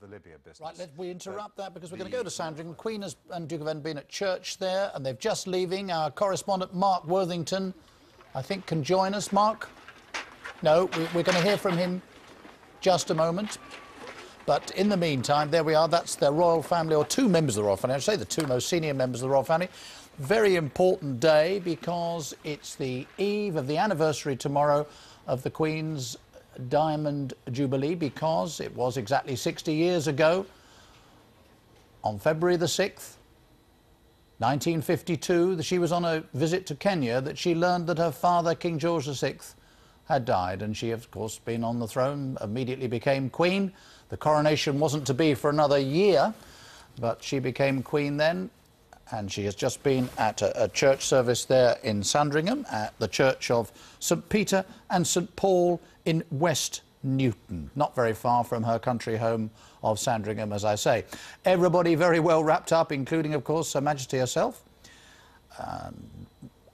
the Libya business. Right, we interrupt that because we're going to go to Sandringham. Queen and Duke of Edinburgh been at church there, and they're just leaving. Our correspondent, Mark Worthington, I think, can join us. Mark? No, we're going to hear from him just a moment. But in the meantime, there we are. That's the royal family, or two members of the royal family. I'd say the two most senior members of the royal family. Very important day because it's the eve of the anniversary tomorrow of the Queen's Diamond Jubilee, because it was exactly 60 years ago, on February the 6th, 1952, that she was on a visit to Kenya, that she learned that her father, King George VI, had died. And she, of course, been on the throne, immediately became Queen. The coronation wasn't to be for another year, but she became Queen then. And she has just been at a church service there in Sandringham, at the Church of St Peter and St Paul in West Newton, not very far from her country home of Sandringham, as I say. Everybody very well wrapped up, including, of course, Her Majesty herself.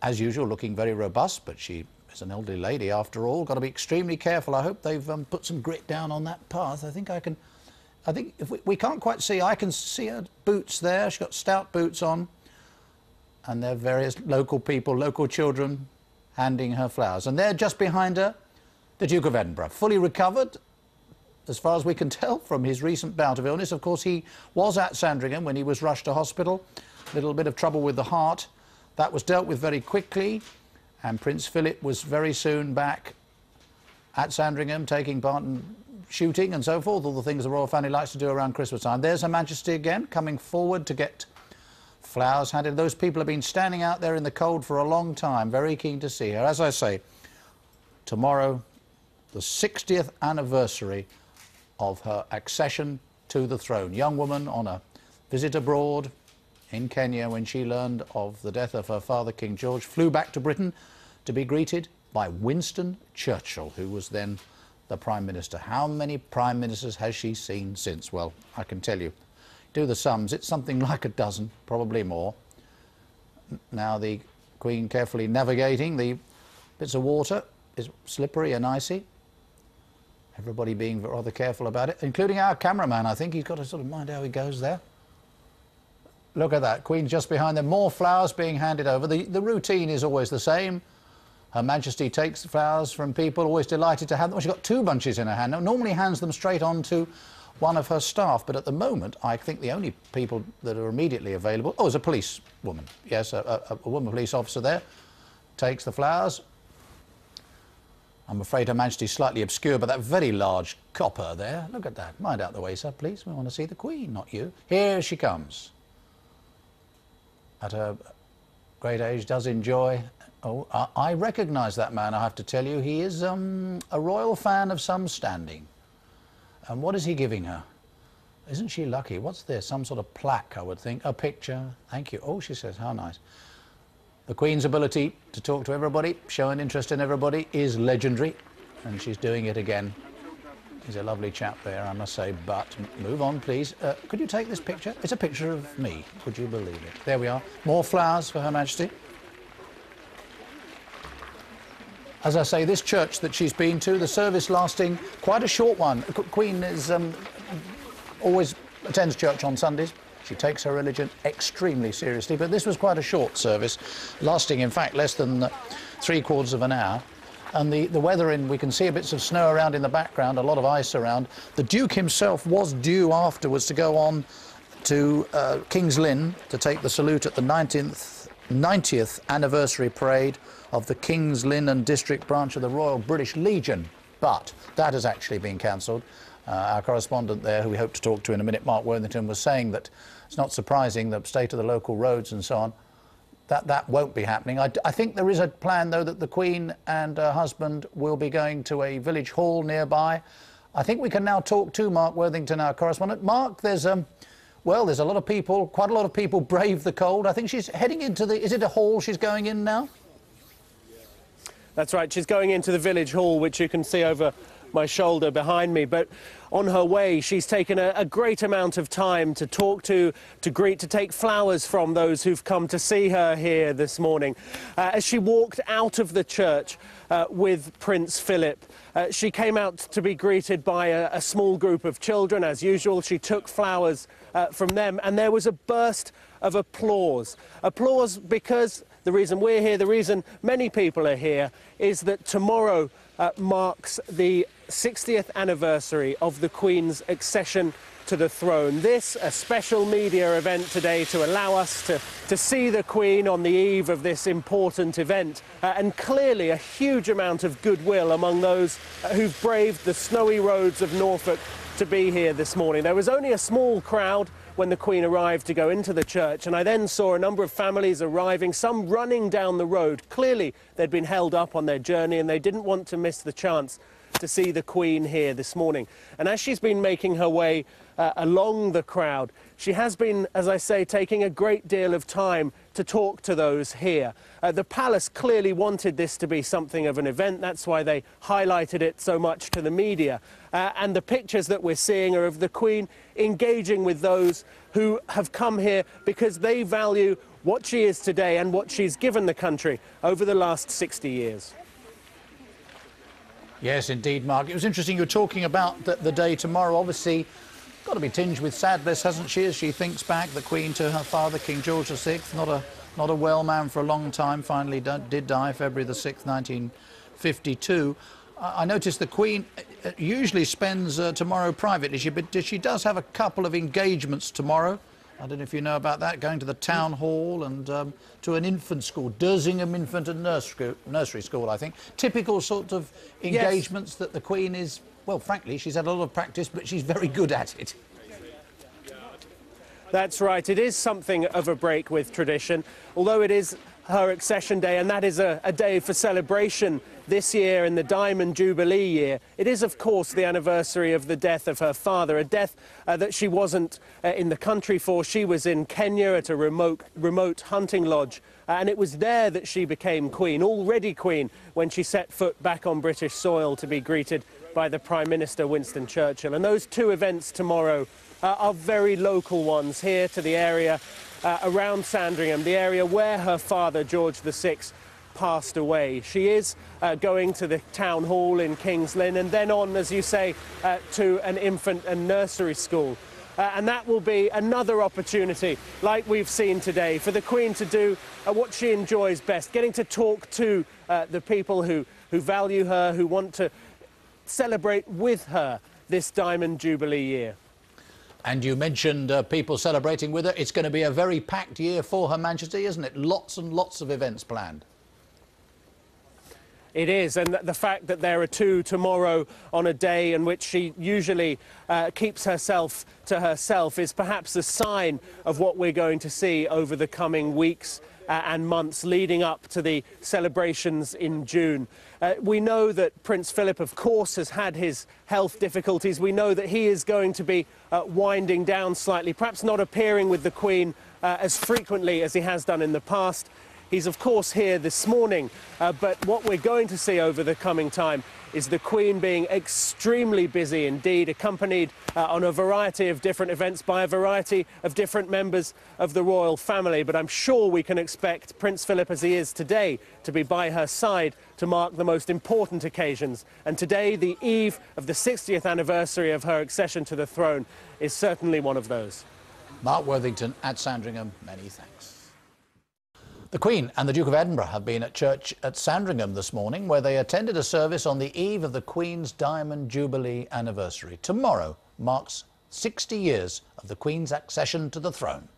As usual, looking very robust, but she is an elderly lady after all. Got to be extremely careful. I hope they've put some grit down on that path. I think if we can't quite see, I can see her boots there. She's got stout boots on. And there are various local people, local children, handing her flowers. And there, just behind her, the Duke of Edinburgh, fully recovered, as far as we can tell, from his recent bout of illness. Of course, he was at Sandringham when he was rushed to hospital. A little bit of trouble with the heart. That was dealt with very quickly. And Prince Philip was very soon back at Sandringham, taking part in shooting and so forth, all the things the royal family likes to do around Christmas time. There's Her Majesty again, coming forward to get flowers handed. Those people have been standing out there in the cold for a long time, very keen to see her. As I say, tomorrow, the 60th anniversary of her accession to the throne. Young woman on a visit abroad in Kenya when she learned of the death of her father, King George, flew back to Britain to be greeted by Winston Churchill, who was then the Prime Minister. How many Prime Ministers has she seen since? Well, I can tell you. Do the sums, it's something like a dozen, probably more. Now the Queen carefully navigating the bits of water. Is slippery and icy. Everybody being rather careful about it, including our cameraman. I think he's got to sort of mind how he goes there. Look at that, Queen's just behind them. More flowers being handed over. The routine is always the same. Her Majesty takes flowers from people, always delighted to have them. Well, she's got two bunches in her hand. Now, normally hands them straight on to one of her staff, but at the moment, I think the only people that are immediately available... Oh, there's a police woman. Yes, a woman police officer there. Takes the flowers. I'm afraid Her Majesty's slightly obscure, but that very large copper there, look at that. Mind out the way, sir, please. We want to see the Queen, not you. Here she comes. At her great age, does enjoy... Oh, I recognise that man, I have to tell you. He is a royal fan of some standing. And what is he giving her? Isn't she lucky? What's this? Some sort of plaque, I would think. A picture. Thank you. Oh, she says, how nice. The Queen's ability to talk to everybody, show an interest in everybody, is legendary. And she's doing it again. He's a lovely chap there, I must say. But move on, please. Could you take this picture? It's a picture of me. Would you believe it? There we are. More flowers for Her Majesty. As I say, this church that she's been to, the service lasting quite a short one. Queen is always attends church on Sundays. She takes her religion extremely seriously, but this was quite a short service, lasting, in fact, less than 3/4 of an hour. And the weather we can see bits of snow around in the background, a lot of ice around. The Duke himself was due afterwards to go on to King's Lynn to take the salute at the 90th anniversary parade of the King's Lynn and District branch of the Royal British Legion, but that has actually been cancelled. Our correspondent there, who we hope to talk to in a minute, Mark Worthington, was saying that it's not surprising the state of the local roads and so on, that won't be happening. I think there is a plan, though, that the Queen and her husband will be going to a village hall nearby. I think we can now talk to Mark Worthington, our correspondent. Mark, there's a lot of people, quite a lot of people brave the cold. I think she's heading into is it a hall she's going in now? That's right, she's going into the village hall, which you can see over my shoulder behind me. But on her way, she's taken a great amount of time to talk to greet, to take flowers from those who've come to see her here this morning. As she walked out of the church with Prince Philip, she came out to be greeted by a small group of children. As usual, she took flowers from them, and there was a burst of applause. Applause because the reason we're here, the reason many people are here, is that tomorrow marks the 60th anniversary of the Queen's accession to the throne. This, a special media event today to allow us to see the Queen on the eve of this important event, and clearly a huge amount of goodwill among those who've braved the snowy roads of Norfolk to be here this morning. There was only a small crowd when the Queen arrived to go into the church, and I then saw a number of families arriving, some running down the road. Clearly they'd been held up on their journey and they didn't want to miss the chance to see the Queen here this morning. And as she's been making her way along the crowd, she has been, as I say, taking a great deal of time to talk to those here. The palace clearly wanted this to be something of an event. That's why they highlighted it so much to the media. And the pictures that we're seeing are of the Queen engaging with those who have come here because they value what she is today and what she's given the country over the last 60 years. Yes, indeed, Mark. It was interesting you were talking about the day tomorrow. Obviously, got to be tinged with sadness, hasn't she, as she thinks back, the Queen, to her father, King George VI, not a well man for a long time, finally did die February the 6th, 1952. I noticed the Queen usually spends tomorrow privately, but she does have a couple of engagements tomorrow. I don't know if you know about that, going to the town hall and to an infant school, Dersingham Infant and Nursery School, I think. Typical sort of engagements. Yes. That the Queen is, well, frankly, she's had a lot of practice, but she's very good at it. That's right. It is something of a break with tradition, although it is her accession day, and that is a day for celebration this year in the Diamond Jubilee year. It is, of course, the anniversary of the death of her father, a death that she wasn't in the country for. She was in Kenya at a remote hunting lodge, and it was there that she became Queen, already Queen, when she set foot back on British soil to be greeted by the Prime Minister, Winston Churchill. And those two events tomorrow are very local ones here to the area around Sandringham, the area where her father, George VI, passed away. She is going to the town hall in King's Lynn and then on, as you say, to an infant and nursery school. And that will be another opportunity, like we've seen today, for the Queen to do what she enjoys best, getting to talk to the people who value her, who want to celebrate with her this Diamond Jubilee year. And you mentioned people celebrating with her. It's going to be a very packed year for Her Majesty, isn't it? Lots and lots of events planned. It is, and the fact that there are two tomorrow on a day in which she usually keeps herself to herself is perhaps a sign of what we're going to see over the coming weeks and months leading up to the celebrations in June. We know that Prince Philip, of course, has had his health difficulties. We know that he is going to be winding down slightly, perhaps not appearing with the Queen as frequently as he has done in the past. He's, of course, here this morning, but what we're going to see over the coming time is the Queen being extremely busy indeed, accompanied on a variety of different events by a variety of different members of the royal family. But I'm sure we can expect Prince Philip, as he is today, to be by her side to mark the most important occasions. And today, the eve of the 60th anniversary of her accession to the throne, is certainly one of those. Mark Worthington at Sandringham, many thanks. The Queen and the Duke of Edinburgh have been at church at Sandringham this morning, where they attended a service on the eve of the Queen's Diamond Jubilee anniversary. Tomorrow marks 60 years of the Queen's accession to the throne.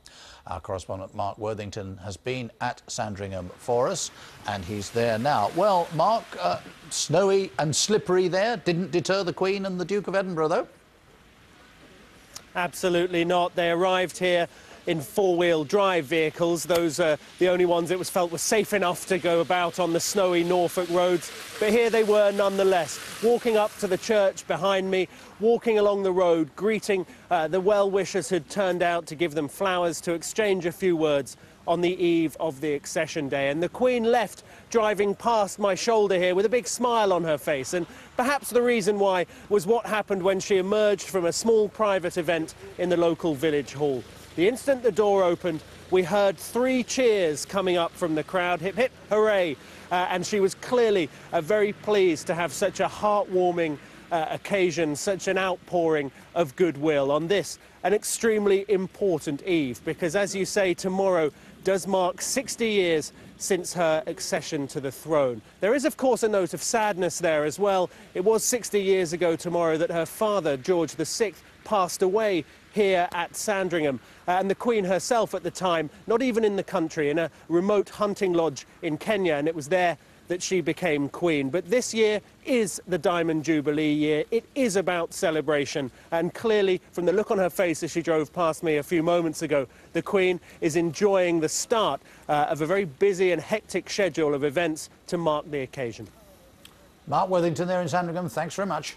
Our correspondent Mark Worthington has been at Sandringham for us, and he's there now. Well, Mark, snowy and slippery there. Didn't deter the Queen and the Duke of Edinburgh, though? Absolutely not. They arrived here in four-wheel drive vehicles. Those are the only ones it was felt were safe enough to go about on the snowy Norfolk roads. But here they were nonetheless, walking up to the church behind me, walking along the road, greeting the well-wishers who'd turned out to give them flowers, to exchange a few words on the eve of the accession day. And the Queen left driving past my shoulder here with a big smile on her face. And perhaps the reason why was what happened when she emerged from a small private event in the local village hall. The instant the door opened, we heard 3 cheers coming up from the crowd. Hip, hip, hooray. And she was clearly very pleased to have such a heartwarming occasion, such an outpouring of goodwill on this, an extremely important eve, because, as you say, tomorrow does mark 60 years since her accession to the throne. There is, of course, a note of sadness there as well. It was 60 years ago tomorrow that her father, George VI, passed away here at Sandringham. And the Queen herself at the time, not even in the country, in a remote hunting lodge in Kenya, and it was there that she became Queen. But this year is the Diamond Jubilee year. It is about celebration. And clearly, from the look on her face as she drove past me a few moments ago, the Queen is enjoying the start of a very busy and hectic schedule of events to mark the occasion. Mark Worthington there in Sandringham, thanks very much.